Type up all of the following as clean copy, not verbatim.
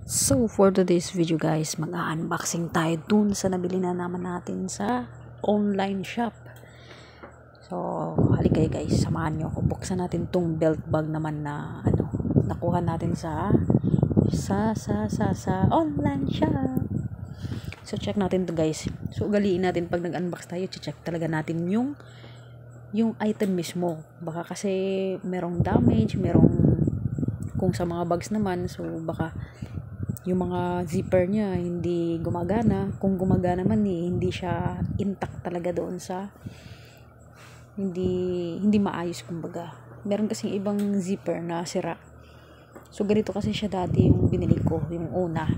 So for today's video guys, mag-unboxing tayo dun sa nabili na naman natin sa online shop. So halika guys, samahan nyo ako. Buksan natin tong belt bag naman na nakuha natin sa online shop. So check natin to guys. So ugaliin natin pag nag-unbox tayo, check talaga natin yung item mismo. Baka kasi merong damage, kung sa mga bags naman, so baka yung mga zipper niya hindi gumagana. Kung gumagana man hindi siya intact talaga doon sa hindi maayos kumbaga. Meron kasing ibang zipper na sira. So ganito kasi siya dati yung binili ko, yung una.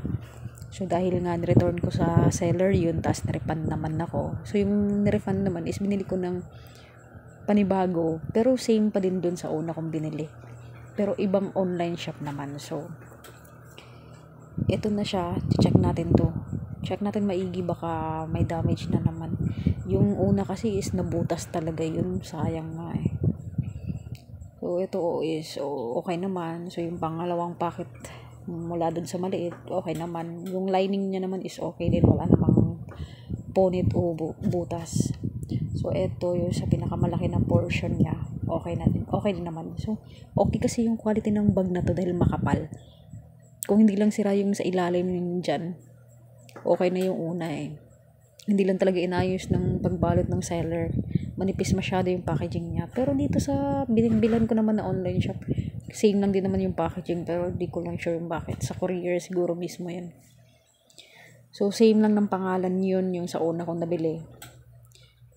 So dahil nga ni-return ko sa seller yun, tapos na-refund naman ako. So yung ni-refund naman is binili ko ng panibago, pero same pa din dun sa una kong binili. Pero ibang online shop naman. So ito na siya, check natin to. Check natin maigi, baka may damage na naman. Yung una kasi is nabutas talaga yun, sayang nga eh. So ito is okay naman. So yung pangalawang packet mula dun sa maliit, okay naman. Yung lining niya naman is okay din, wala namang punit o butas. So ito yung sa pinakamalaki na portion niya, okay din naman. So okay kasi yung quality ng bag na to dahil makapal. Kung hindi lang sira yung sa ilalim yung dyan, okay na yung una eh. Hindi lang talaga inayos ng pagbalot ng seller. Manipis masyado yung packaging niya. Pero dito sa bilan ko naman na online shop, same lang din naman yung packaging, pero di ko lang sure yung bakit. Sa courier siguro mismo yan. So same lang ng pangalan yun yung sa una kong nabili.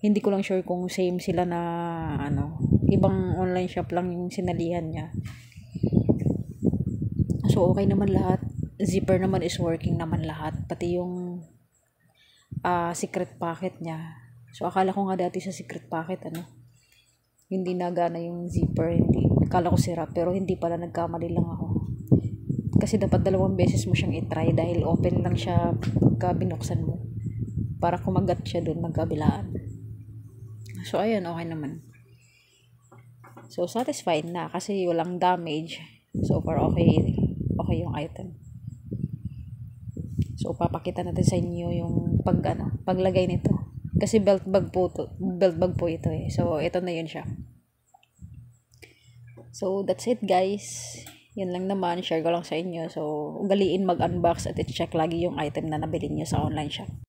Hindi ko lang sure kung same sila na ibang online shop lang yung sinalihan niya. So okay naman lahat. Zipper naman is working naman lahat. Pati yung secret packet niya. So akala ko nga dati sa secret packet hindi nagana yung zipper. Akala ko sira, pero hindi pala, nagkamali lang ako. Kasi dapat 2 beses mo siyang i-try dahil open lang siya pagka binuksan mo. Para kumagat siya doon magkabilaan. So ayan, okay naman. So satisfied na kasi walang damage. So far okay yung item. So papakita natin sa inyo yung paglagay nito. Kasi belt bag po ito eh. So ito na yun siya. So that's it guys. Yan lang naman, share ko lang sa inyo. So ugaliin mag-unbox at i-check lagi yung item na nabili niyo sa online shop.